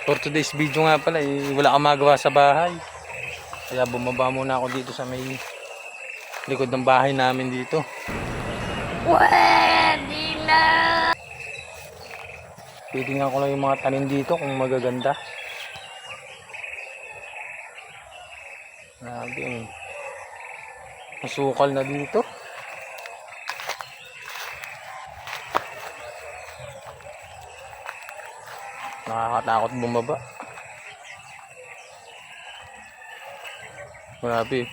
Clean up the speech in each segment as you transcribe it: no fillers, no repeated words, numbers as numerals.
For today's video nga pala, wala akong magawa sa bahay. Kaya bumaba muna ako dito sa may likod ng bahay namin dito. Pwede na! Titingnan ko lang yung mga tanim dito kung magaganda. Grabe, masukal na dito. Nakakatakot bumaba. Grabe.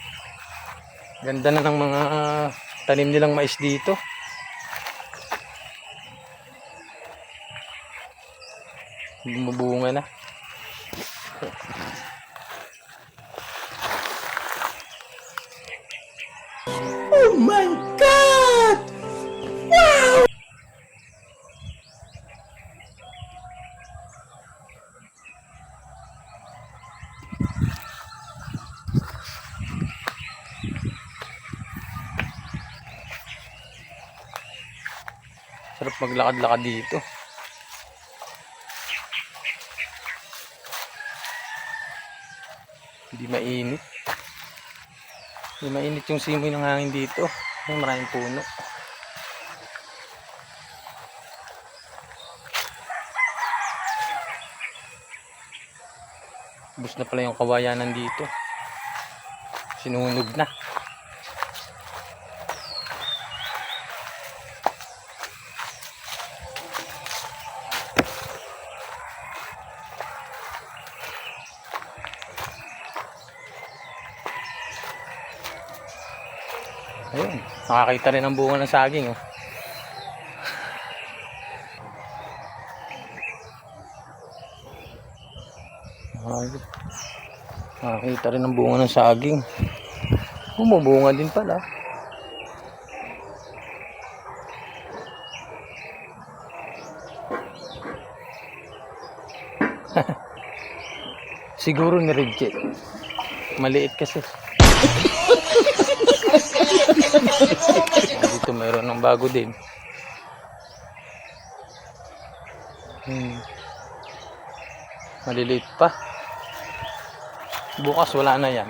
Ganda na ng mga tanim nilang mais dito. Bumubunga na. Oh my God! Wow! Sarap maglakad-lakad dito. Hindi mainit. Hindi mainit yung simoy ng hangin dito. May maraming puno. Bus na pala yung kawayanan dito. Sinunog na. Ayun, nakakita rin ang bunga ng saging. Oh. Nakakita rin ang bunga ng saging. Bumubunga din pala. Siguro ni-reject. Maliit kasi. Dito mayroon ng bago din. Maliliit pa. Bukas wala na yan.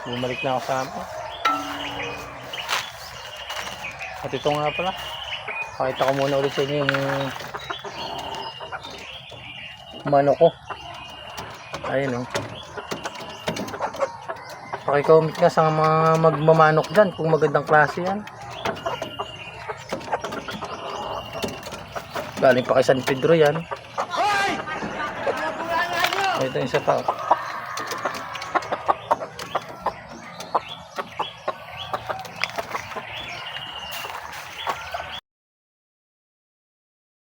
Bumalik na ako sa amin. At ito nga pala, pakita ko muna ulit sa inyo yung manok ko. Ayun, oh. Paki-comment nga sa mga magmamanok dyan kung magandang klase yan. Galing pa kay San Pedro yan. Ito yung isa pa.